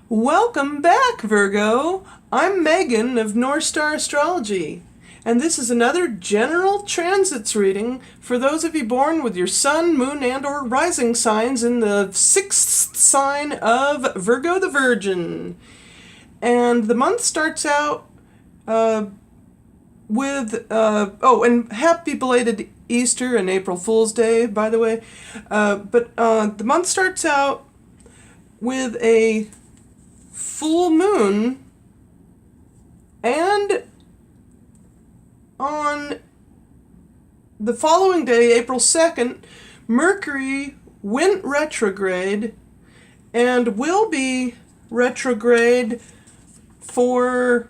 Welcome back, Virgo. I'm Megan of North Star Astrology, and this is another general transits reading for those of you born with your sun, moon, and or rising signs in the sixth sign of Virgo the Virgin. And the month starts out and happy belated Easter and April Fool's Day, by the way. But the month starts out with a full moon, and on the following day, April 2nd, Mercury went retrograde and will be retrograde for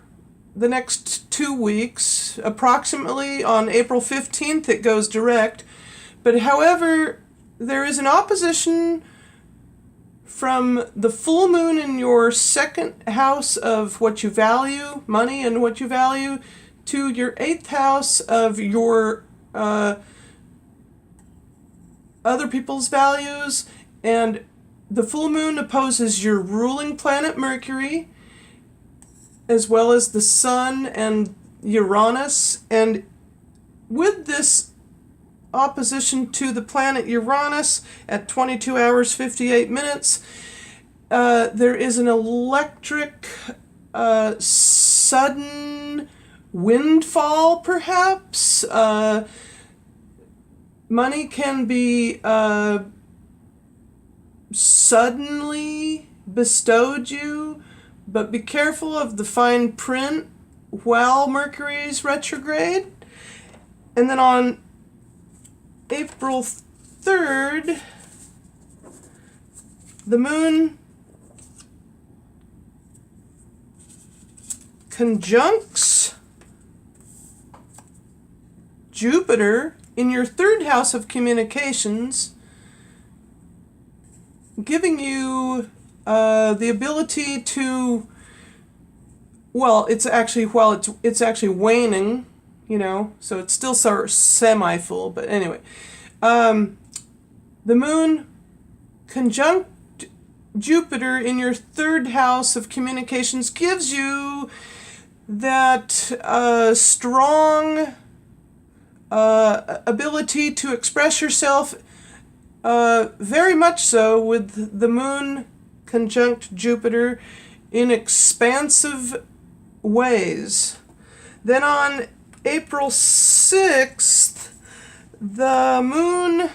the next 2 weeks. Approximately on April 15th, it goes direct. But however, there is an opposition from the full moon in your second house of what you value, money and what you value, to your eighth house of your other people's values. And the full moon opposes your ruling planet Mercury, as well as the sun and Uranus. And with this opposition to the planet Uranus at 22 hours 58 minutes, there is an electric sudden windfall, perhaps. Money can be suddenly bestowed you, but be careful of the fine print while Mercury's retrograde. And then on April 3rd, the moon conjuncts Jupiter in your third house of communications, giving you the ability to, it's actually waning, so it's still sort of semi-full, but anyway. The moon conjunct Jupiter in your third house of communications gives you that strong ability to express yourself, very much so, with the moon conjunct Jupiter in expansive ways. Then on April 6th, the moon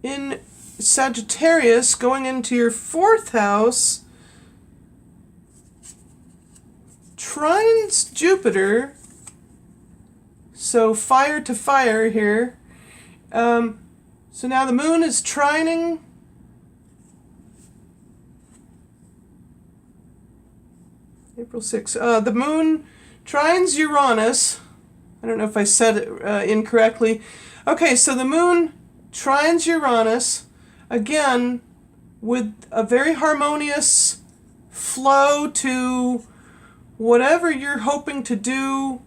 in Sagittarius, going into your fourth house, trines Jupiter. So fire to fire here. So now the moon is trining April 6th. The moon trines Uranus. I don't know if I said it incorrectly. Okay, so the moon trines Uranus, again, with a very harmonious flow to whatever you're hoping to do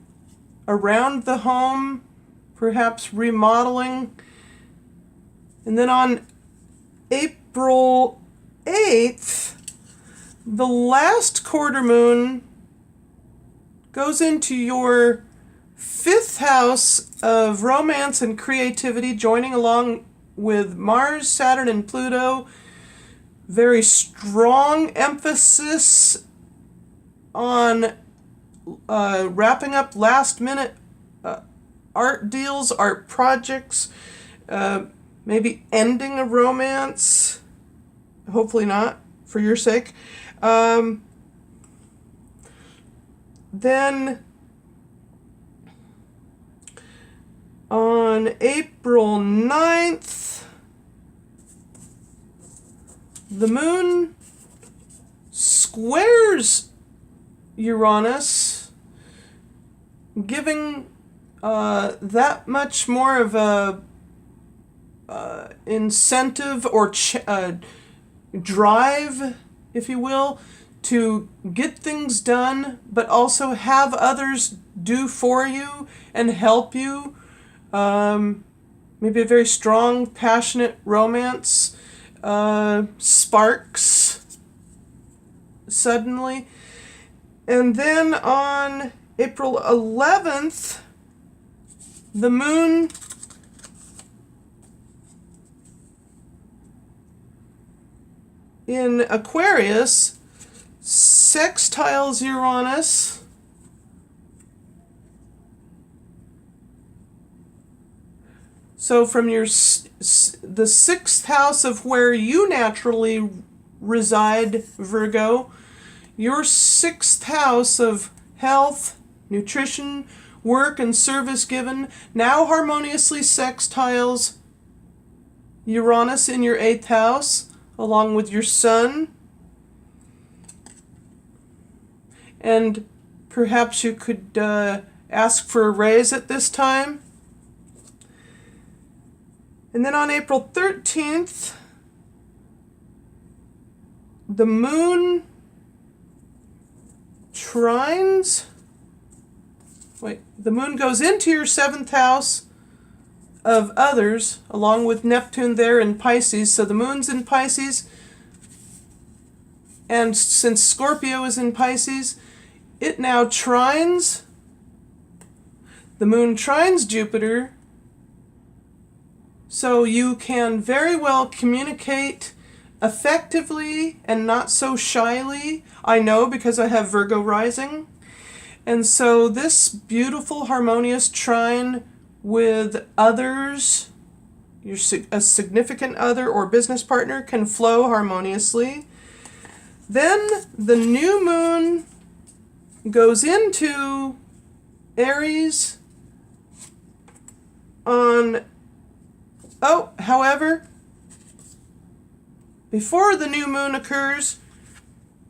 around the home, perhaps remodeling. And then on April 8th, the last quarter moon goes into your fifth house of romance and creativity, joining along with Mars, Saturn, and Pluto. Very strong emphasis on wrapping up last-minute art deals, art projects, maybe ending a romance. Hopefully not, for your sake. Then on April 9th, the moon squares Uranus, giving that much more of a incentive or drive, if you will, to get things done, but also have others do for you and help you. Maybe a very strong, passionate romance. sparks suddenly. And then on April 11th, the moon in Aquarius sextiles Uranus. So from the 6th house of where you naturally reside, Virgo, your 6th house of health, nutrition, work, and service given now harmoniously sextiles Uranus in your 8th house, along with your sun. And perhaps you could ask for a raise at this time. And then on April 13th, the moon trines. The moon goes into your 7th house of others, along with Neptune there in Pisces. So the moon's in Pisces, and since Scorpio is in Pisces, it now trines. The moon trines Jupiter. So you can very well communicate effectively and not so shyly. I know because I have Virgo rising. And so this beautiful harmonious trine with others, a significant other or business partner, can flow harmoniously. Then the new moon goes into Aries on however, before the new moon occurs,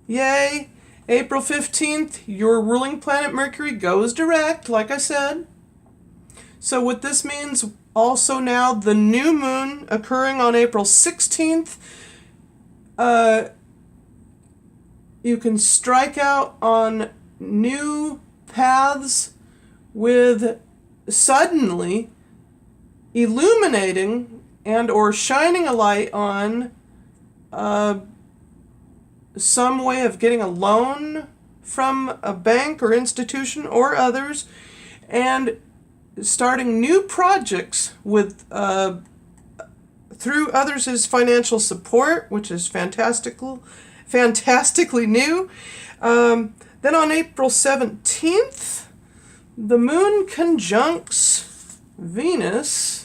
yay, April 15th, your ruling planet Mercury goes direct, like I said. So what this means also now, the new moon occurring on April 16th, you can strike out on new paths with suddenly illuminating and or shining a light on some way of getting a loan from a bank or institution or others, and starting new projects with through others' financial support, which is fantastically new. Then on April 17th, the moon conjuncts Venus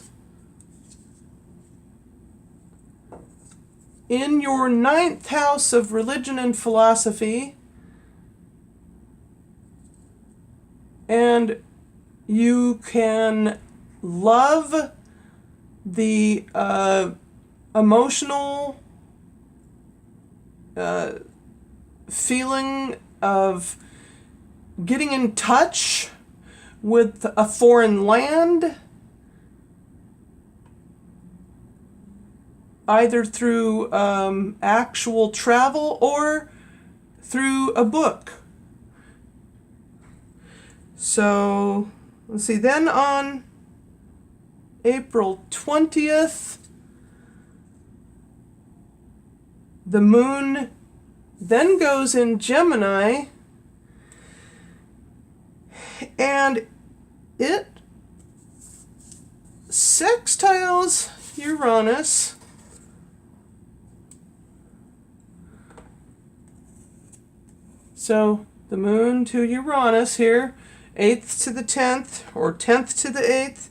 in your 9th house of religion and philosophy, and you can love the emotional feeling of getting in touch with a foreign land, either through actual travel or through a book. So, let's see, then on April 20th, the moon then goes in Gemini, and it sextiles Uranus. So the moon to Uranus here, 8th to the 10th, or 10th to the 8th.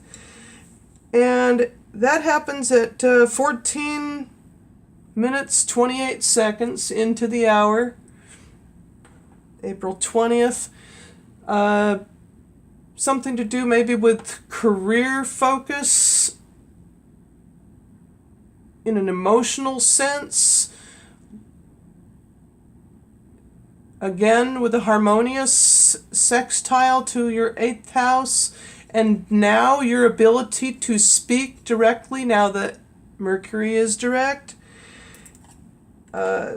And that happens at 14 minutes, 28 seconds into the hour, April 20th. Something to do maybe with career focus in an emotional sense. Again, with a harmonious sextile to your 8th house, and now your ability to speak directly now that Mercury is direct.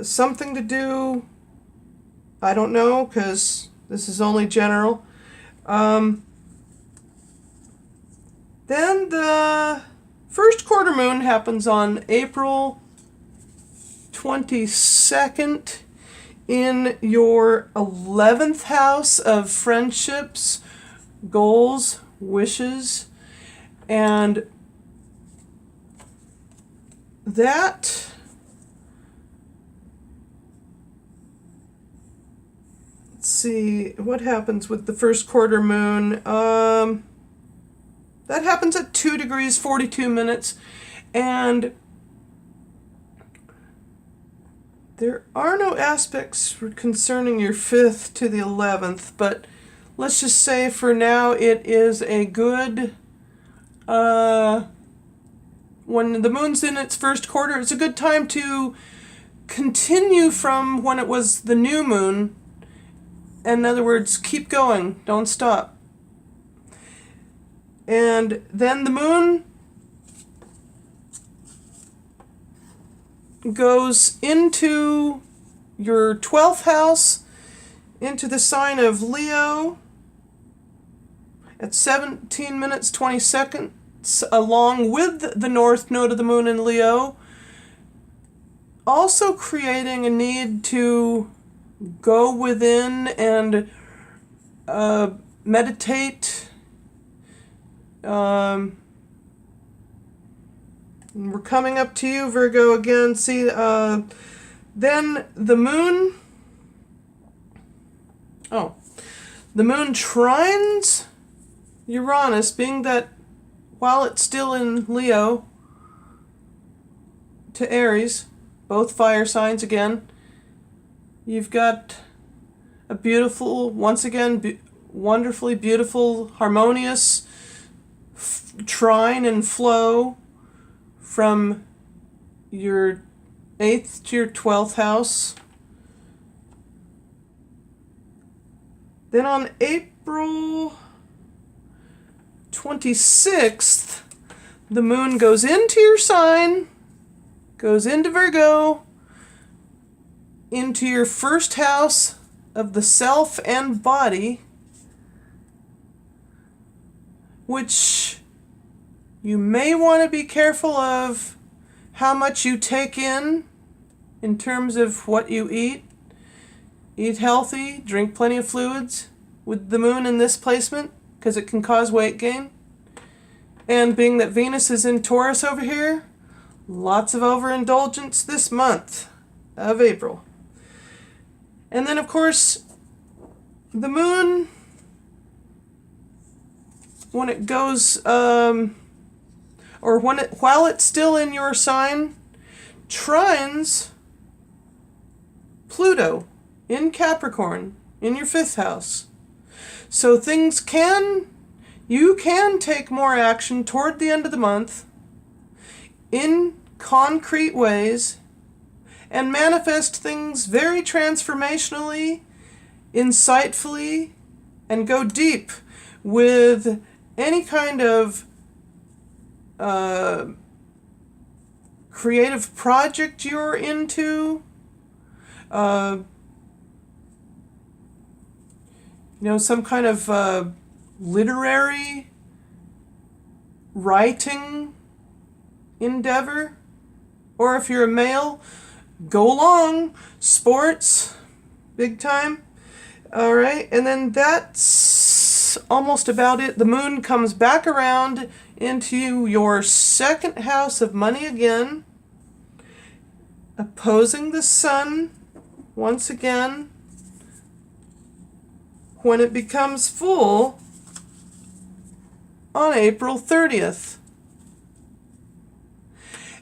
Something to do, I don't know, because this is only general. Then the first quarter moon happens on April 22nd in your 11th house of friendships, goals, wishes, and that let's see what happens with the first quarter moon. That happens at 2 degrees 42 minutes, and there are no aspects concerning your 5th to the 11th, but let's just say for now it is a good, when the moon's in its first quarter, it's a good time to continue from when it was the new moon. In other words, keep going, don't stop. And then the moon goes into your 12th house, into the sign of Leo at 17 minutes 20 seconds, along with the north node of the moon in Leo, also creating a need to go within and meditate. We're coming up to you, Virgo, again. See, then the moon, the moon trines Uranus, being that while it's still in Leo, to Aries, both fire signs again, you've got a beautiful, once again, wonderfully beautiful, harmonious trine and flow from your 8th to your 12th house. Then on April 26th, the moon goes into your sign, goes into Virgo, into your first house of the self and body, which you may want to be careful of how much you take in terms of what you eat. Eat healthy, drink plenty of fluids with the moon in this placement, because it can cause weight gain. And being that Venus is in Taurus over here, lots of overindulgence this month of April. And then, of course, the moon, when it goes, while it's still in your sign, trines Pluto in Capricorn in your 5th house. So you can take more action toward the end of the month in concrete ways and manifest things very transformationally, insightfully, and go deep with any kind of creative project you're into. Some kind of literary writing endeavor. Or if you're a male, go along. Sports, big time. All right, and then that's almost about it. The moon comes back around into your 2nd house of money again, opposing the sun once again when it becomes full on April 30th.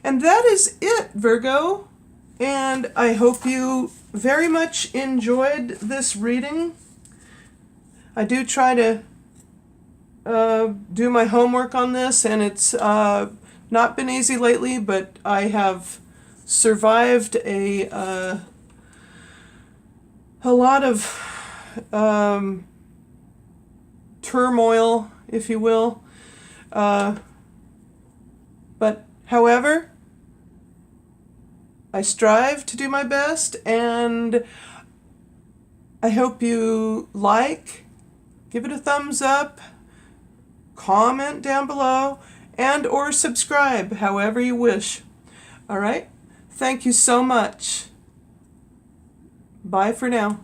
And that is it, Virgo. And I hope you very much enjoyed this reading. I do try to do my homework on this, and it's not been easy lately, but I have survived a lot of turmoil, if you will. But however, I strive to do my best, and I hope you give it a thumbs up, comment down below, and or subscribe, however you wish. All right? Thank you so much. Bye for now.